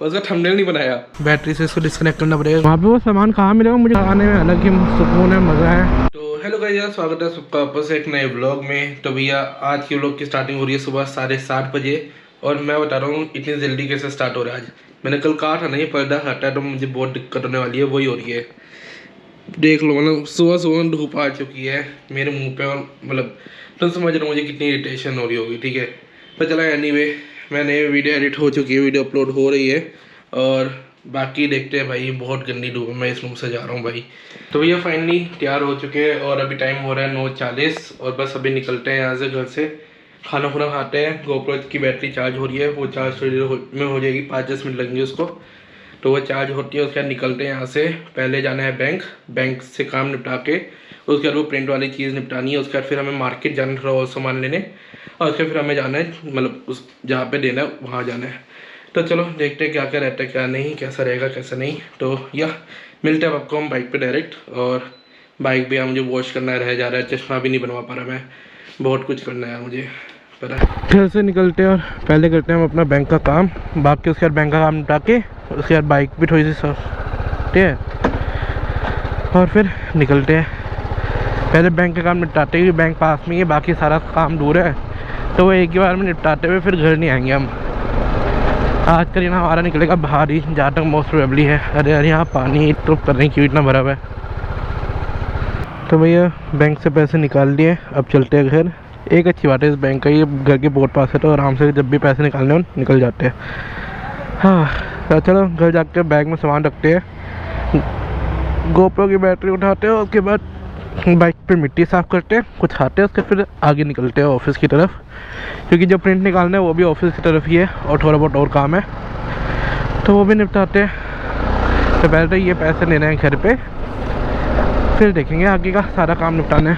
पर उसका थंबनेल नहीं बनाया। बैटरी से इसको डिस्कनेक्ट करना पड़ेगा। वहाँ पे वो सामान कहाँ मिलेगा मुझे आने में अलग ही सुकून है, मज़ा है। तो हेलो गाइस, स्वागत है सबका वापस एक नए ब्लॉग में। तो भैया आज की ब्लॉग की स्टार्टिंग हो रही है सुबह 7:30 बजे और मैं बता रहा हूँ इतनी जल्दी कैसे स्टार्ट हो रहा है आज। मैंने कल कहा था नहीं पर्दा हटा है तो मुझे बहुत दिक्कत होने वाली है, वही हो रही है। देख लो मतलब सुबह सुबह धूप आ चुकी है मेरे मुंह पे और मतलब तुम समझ रहे हो मुझे कितनी इरिटेशन हो रही होगी, ठीक है। पर चला एनीवे, मैंने वीडियो एडिट हो चुकी है, वीडियो अपलोड हो रही है और बाकी देखते हैं भाई। बहुत गंदी धूप है, मैं इस रूम से जा रहा हूँ भाई। तो भैया फाइनली तैयार हो चुके हैं और अभी टाइम हो रहा है 9:40 और बस अभी निकलते हैं यहाँ से, घर से खाना खुना खाते हैं। गोप्रो की बैटरी चार्ज हो रही है, वो चार्ज थोड़ी देर में हो जाएगी, 5-10 मिनट लगेंगे उसको। तो वो चार्ज होती है, उसके बाद निकलते हैं यहाँ से। पहले जाना है बैंक से काम निपटा के, उसके बाद वो प्रिंट वाली चीज़ निपटानी है। उसके बाद फिर हमें मार्केट जाना थोड़ा और सामान लेने और उसके फिर हमें जाना है मतलब उस जहाँ पे देना है वहाँ जाना है। तो चलो देखते हैं क्या क्या रहता है क्या नहीं, कैसा रहेगा कैसा नहीं। तो या मिलते हैं आपको हम बाइक पे डायरेक्ट। और बाइक भी मुझे वॉश करना रह जा रहा है, चश्मा भी नहीं बनवा पा रहा मैं, बहुत कुछ करना है मुझे पता है। घर से निकलते हैं और पहले करते हैं हम अपना बैंक का काम, बाकी उसके बाद बैंक का काम निपटा के उसके बाद बाइक भी थोड़ी सी ठीक है और फिर निकलते हैं। पहले बैंक का काम निपटाते हैं, बैंक पास में ही है, बाकी सारा काम दूर है तो वो एक ही बार में निपटाते हुए फिर घर नहीं आएंगे हम। आज का दिन हमारा निकलेगा भारी, जहाँ तक मोस्ट प्रोबेबली है। अरे यार यहाँ पानी तो पता नहीं क्यों इतना भरा हुआ है। तो भैया बैंक से पैसे निकाल लिए, अब चलते हैं घर। एक अच्छी बात है इस बैंक का, ये घर के बहुत पास है तो आराम से जब भी पैसे निकालने हो निकल जाते हैं। हाँ तो चलो घर जाके बैग में सामान रखते हैं, गोप्रो की बैटरी उठाते हैं, उसके बाद बाइक पे मिट्टी साफ़ करते हैं, कुछ खाते हैं, उसके फिर आगे निकलते हैं ऑफिस की तरफ, क्योंकि जो प्रिंट निकालना है वो भी ऑफिस की तरफ ही है और थोड़ा बहुत और काम है तो वो भी निपटाते हैं। तो पहले तो ये पैसे लेने हैं घर पे, फिर देखेंगे आगे का सारा काम निपटाना है।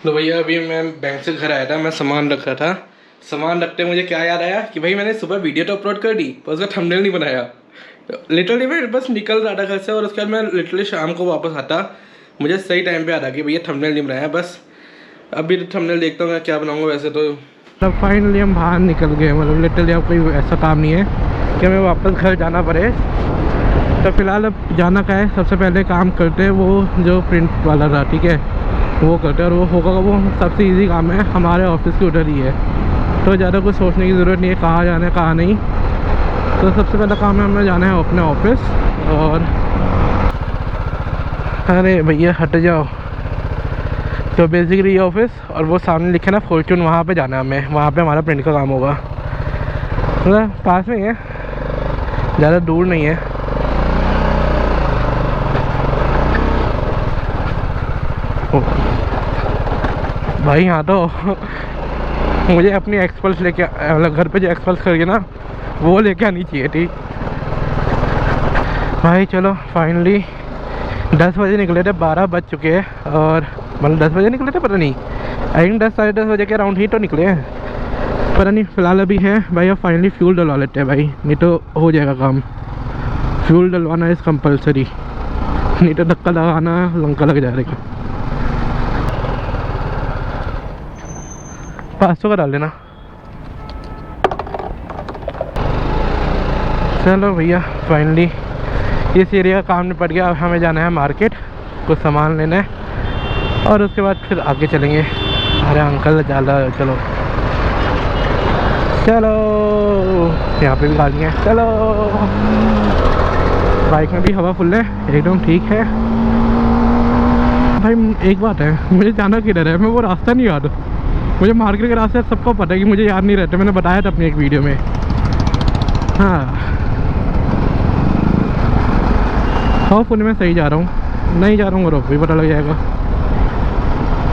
तो भैया अभी मैं बैंक से घर आया था, मैं सामान रख रहा था। सामान रखते मुझे क्या याद आया कि भाई मैंने सुबह वीडियो तो अपलोड कर दी पर उसका थंबनेल नहीं बनाया। लिटरली मैं बस निकल रहा था घर से और उसके बाद मैं लिटरली शाम को वापस आता, मुझे सही टाइम पे आता कि भैया थंबनेल नहीं बनाया। बस अभी थंबनेल देखता हूँ मैं क्या बनाऊँगा वैसे तो। तब फाइनली हम बाहर निकल गए, मतलब लिटरली अब कोई ऐसा काम नहीं है कि हमें वापस घर जाना पड़े। तो फिलहाल अब जाना क्या है, सबसे पहले काम करते हैं वो जो प्रिंट वाला था, ठीक है, वो करते हैं और वो होगा, वो सबसे इजी काम है, हमारे ऑफिस के उधर ही है तो ज़्यादा कुछ सोचने की ज़रूरत नहीं है कहाँ जाना है कहाँ नहीं। तो सबसे पहला काम है हमें जाना है अपने ऑफिस। और अरे भैया हट जाओ। तो बेसिकली ये ऑफिस और वो सामने लिखे ना फॉर्चून, वहाँ पे जाना है हमें, वहाँ पे हमारा प्रिंट का काम होगा। मतलब पास में ही है, ज़्यादा दूर नहीं है। भाई यहाँ तो मुझे अपनी एक्सपल्स लेके मतलब घर पे जो एक्सपल्स करके ना वो लेके आनी चाहिए थी भाई। चलो फाइनली 10 बजे निकले थे, 12 बज चुके हैं और मतलब 10 बजे निकले थे, पता नहीं आई थिंक 10 साढ़े 10 बजे के अराउंड ही तो निकले हैं, पता नहीं। फ़िलहाल अभी है भाई, अब फाइनली फ्यूल डलवा लेते हैं भाई, नहीं तो हो जाएगा काम। फ्यूल डलवाना इज़ कंपलसरी, नहीं तो धक्का लगाना लंका लग जाएगा। 500 का डाल देना। चलो भैया फाइनली इस एरिया का काम निपट गया। अब हमें जाना है मार्केट, कुछ सामान लेना है और उसके बाद फिर आगे चलेंगे। अरे अंकल ज़्यादा चलो चलो, यहाँ पे भी गाड़ी है, चलो। बाइक में भी हवा फुल है, एकदम ठीक है भाई। एक बात है, मुझे जाना किधर है, मैं वो रास्ता नहीं याद, मुझे मार्केट के रास्ते सबको पता है कि मुझे याद नहीं रहता, मैंने बताया था अपनी एक वीडियो में। हाँ होपफुली मैं सही जा रहा हूँ, नहीं जा रहा हूँ और भी पता लग जाएगा।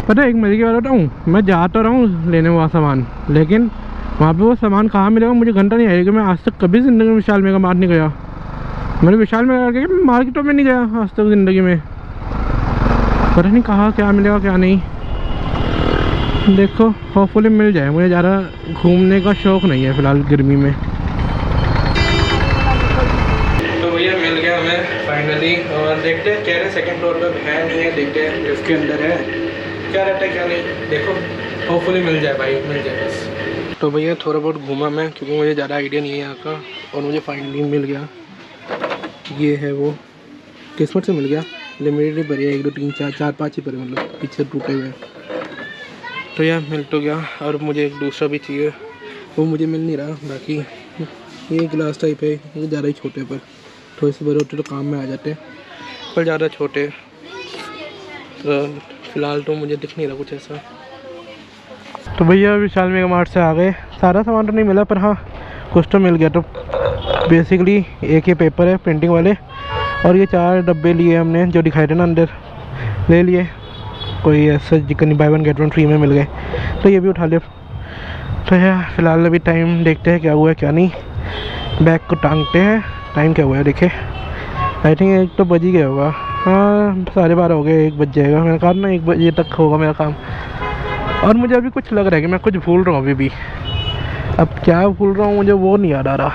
पता है एक मजे की बात बताऊँ, मैं जा तो रहा हूँ लेने वहाँ सामान, लेकिन वहाँ पे वो सामान कहाँ मिलेगा मुझे घंटा नहीं आएगा। मैं आज तक कभी ज़िंदगी में विशाल मेगा मार्ट नहीं गया, मैंने विशाल मेगा मार्केटों में नहीं गया आज तक ज़िंदगी में, पता नहीं कहाँ क्या मिलेगा क्या नहीं। देखो होपफुली मिल जाए, मुझे ज़्यादा घूमने का शौक़ नहीं है फ़िलहाल गर्मी में। तो भैया मिल गया हमें फाइनली और देखते हैं, कह रहे सेकंड फ्लोर पे है नहीं है, देखते हैं इसके अंदर है क्या रहता है क्या नहीं, देखो होपफुली मिल जाए भाई, मिल जाए बस। तो भैया थोड़ा बहुत घूमा मैं, क्योंकि मुझे ज़्यादा आइडिया नहीं है यहाँ का और मुझे फाइनली मिल गया। ये है वो, किस्मत से मिल गया, लिमिटेड ही भरी है, 1 2 3 4 4 5 ही भरे, मतलब पीछे टूटे हुए। तो यार मिल तो गया, और मुझे एक दूसरा भी चाहिए, वो मुझे मिल नहीं रहा। बाकी ये ग्लास टाइप है, ये ज़्यादा ही छोटे, पर थोड़े से बड़े होते तो काम में आ जाते, पर ज़्यादा छोटे। तो फ़िलहाल तो मुझे दिख नहीं रहा कुछ ऐसा। तो भैया विशाल मेगा मार्ट से आ गए, सारा सामान तो नहीं मिला, पर हाँ कुछ तो मिल गया। तो बेसिकली एक ही पेपर है प्रिंटिंग वाले, और ये 4 डब्बे लिए हमने जो दिखाए थे ना अंदर, ले लिए। कोई ऐसा चिकन बाय 1 गेट 1 फ्री में मिल गए, तो ये भी उठा लिया। तो यार फिलहाल अभी टाइम देखते हैं क्या हुआ है क्या नहीं, बैग को टांगते हैं। टाइम क्या हुआ है देखे, आई थिंक 1 तो बज ही गया होगा। हाँ 12:30 हो गए, 1 बज जाएगा। मैंने कहा ना 1 बजे तक होगा मेरा काम। और मुझे अभी कुछ लग रहा है कि मैं कुछ भूल रहा हूँ अभी भी। अब क्या भूल रहा हूँ मुझे वो नहीं याद आ रहा,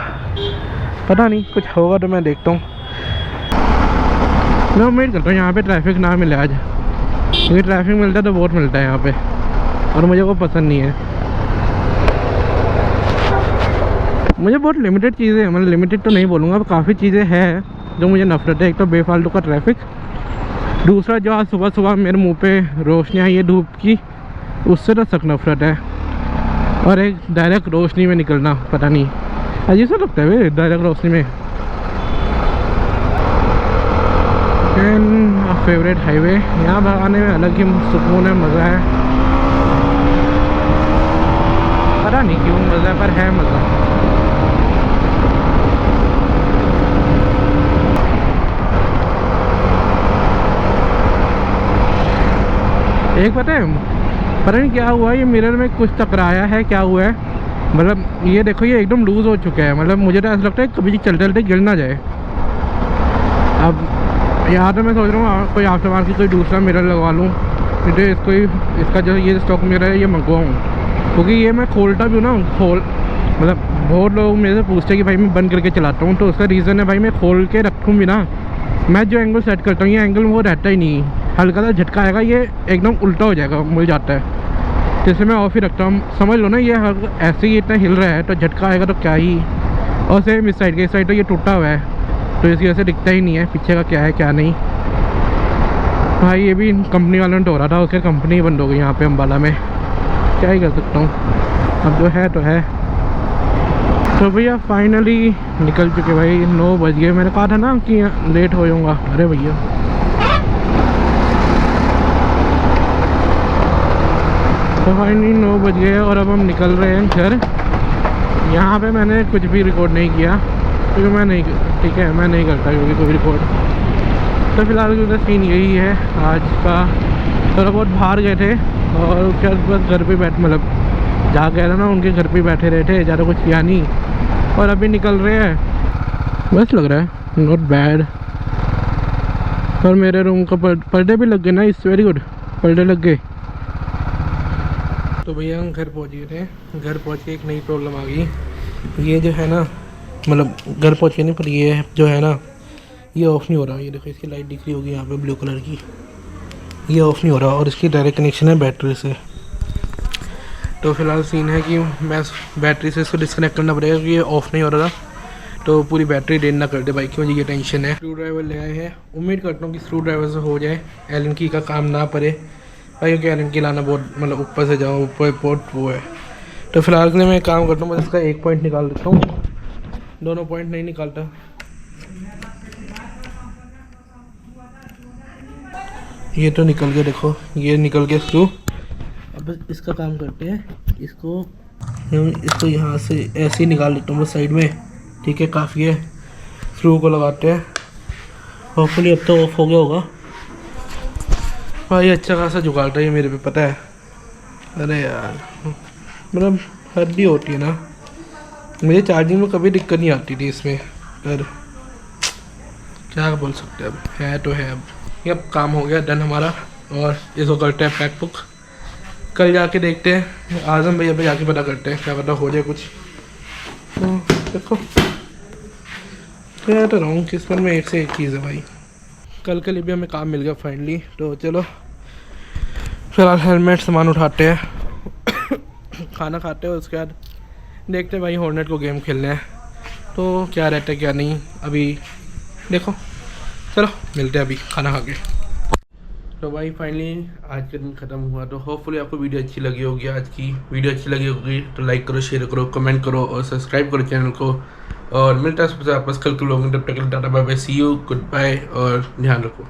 पता नहीं, कुछ होगा तो मैं देखता हूँ। मैं उम्मीद करता हूँ यहाँ पे ट्रैफिक ना मिले आज, क्योंकि ट्रैफिक मिलता है तो बहुत मिलता है यहाँ पे, और मुझे वो पसंद नहीं है। मुझे बहुत लिमिटेड चीज़ें, मतलब लिमिटेड तो नहीं बोलूँगा, काफ़ी चीज़ें हैं जो मुझे नफरत है। एक तो बेफालतू का ट्रैफिक, दूसरा जो आज सुबह सुबह मेरे मुंह पे रोशनी आई है धूप की, उससे तो सख्त नफरत है। और एक डायरेक्ट रोशनी में निकलना, पता नहीं अजीब सा लगता है भाई डायरेक्ट रोशनी में। एंड फेवरेट हाईवे, यहाँ भगाने में अलग ही सुकून है, मज़ा है, पता नहीं क्यों मज़ा है, पर है मज़ा। एक पता नहीं क्या हुआ, ये मिरर में कुछ टकराया है, क्या हुआ है, मतलब ये देखो ये एकदम लूज़ हो चुका है। मतलब मुझे तो ऐसा लगता है कभी चलते चलते गिर ना जाए। अब यहाँ तो मैं सोच रहा हूँ कोई आफ्टर मार्केट कोई दूसरा मिरर लगवा लूँ, तो इसको ही, इसका जो ये स्टॉक मिरर है ये मंगवाऊँ, क्योंकि ये मैं खोलता भी हूँ ना, मतलब बहुत लोग मेरे से पूछते हैं कि भाई मैं बंद करके चलाता हूँ, तो उसका रीज़न है भाई मैं खोल के रखूँ भी ना, मैं जो एंगल सेट करता हूँ ये एंगल वो रहता ही नहीं, हल्का सा झटका आएगा ये एकदम उल्टा हो जाएगा, मुड़ जाता है, जैसे मैं ऑफ ही रखता हूँ। समझ लो ना ये ऐसे ही इतना हिल रहा है तो झटका आएगा तो क्या ही। और सेम इस साइड तो ये टूटा हुआ है, तो इसकी वजह से दिखता ही नहीं है पीछे का क्या है क्या नहीं। भाई ये भी कंपनी वालों ने तो हो रहा था, उसके कंपनी बंद हो गई यहाँ पे अम्बाला में, क्या ही कर सकता हूँ, अब जो है तो है। तो भैया फाइनली निकल चुके भाई, 9 बज गए। मैंने कहा था ना कि लेट हो जाऊँगा, अरे भैया तो फाइनली 9 बज गए और अब हम निकल रहे हैं घर। यहाँ पे मैंने कुछ भी रिकॉर्ड नहीं किया, क्योंकि मैं नहीं, ठीक है मैं नहीं करता क्योंकि कोई रिकॉर्ड। तो फिलहाल तो सीन यही है आज का। थोड़ा बहुत बाहर गए थे और उसके बाद बस घर पे बैठ, मतलब जहाँ गए थे ना उनके घर पे बैठे रहे थे, ज़्यादा कुछ किया नहीं, और अभी निकल रहे हैं। बस लग रहा है नॉट बैड। और मेरे रूम का पर्दे भी लग गए ना, इट्स वेरी गुड, पर्दे लग गए। तो भैया हम घर पहुँच गए थे, घर पहुँच के एक नई प्रॉब्लम आ गई। ये जो है ना, मतलब घर पहुँच के नहीं, पर ये जो है ना ये ऑफ़ नहीं हो रहा। ये देखो इसकी लाइट दिख रही होगी यहाँ पे ब्लू कलर की, ये ऑफ़ नहीं हो रहा, और इसकी डायरेक्ट कनेक्शन है बैटरी से। तो फिलहाल सीन है कि मैं बैटरी से इसको डिस्कनेक्ट करना पड़ेगा, क्योंकि ये ऑफ़ नहीं हो रहा था, तो पूरी बैटरी ड्रेन ना कर दे बाइक की, मुझे ये टेंशन है। स्क्रू ड्राइवर ले आए हैं, उम्मीद करता हूँ कि स्क्रू ड्राइवर से हो जाए, एलन की का काम ना पड़े भाई, क्योंकि एलन की लाना बहुत, मतलब ऊपर से जाओ ऊपर बहुत वो है। तो फिलहाल के लिए मैं एक काम करता हूँ, बस इसका एक पॉइंट निकाल देता हूँ, दोनों पॉइंट नहीं निकालता। ये तो निकल गया, देखो ये निकल गया स्क्रू। अब इसका काम करते हैं, इसको यहाँ से ऐसे ही निकाल लेता हूँ बस साइड में, ठीक है काफ़ी है। स्क्रू को लगाते हैं, होपफुली अब तो ऑफ हो गया होगा। भाई अच्छा खासा जुगाड़ रहा है मेरे पे, पता है। अरे यार मतलब हद ही होती है ना, मुझे चार्जिंग में कभी दिक्कत नहीं आती थी इसमें, पर क्या बोल सकते हैं, अब है तो है। अब काम हो गया डन हमारा, और इसको करते हैं पैक बुक। कल जाके देखते हैं आज़म भैया पे जाके पता करते हैं, क्या पता हो जाए कुछ। तो देखो मैं तो रहूँ किस्मत में एक से एक चीज़ है भाई। कल के लिए भी हमें काम मिल गया फाइनली। तो चलो फिलहाल हेलमेट सामान उठाते हैं खाना खाते हैं, उसके बाद देखते हैं भाई हॉर्नेट को गेम खेलना है, तो क्या रहता है क्या नहीं। अभी देखो। चलो मिलते हैं अभी खाना खा के। तो भाई फाइनली आज का दिन ख़त्म हुआ। तो होपफुली आपको वीडियो अच्छी लगी होगी। आज की वीडियो अच्छी लगी होगी तो लाइक करो, शेयर करो, कमेंट करो और सब्सक्राइब करो चैनल को। और मिलता है सबसे आपस कल के लोगों, तब तक tata bye bye, see you, good bye और ध्यान रखो।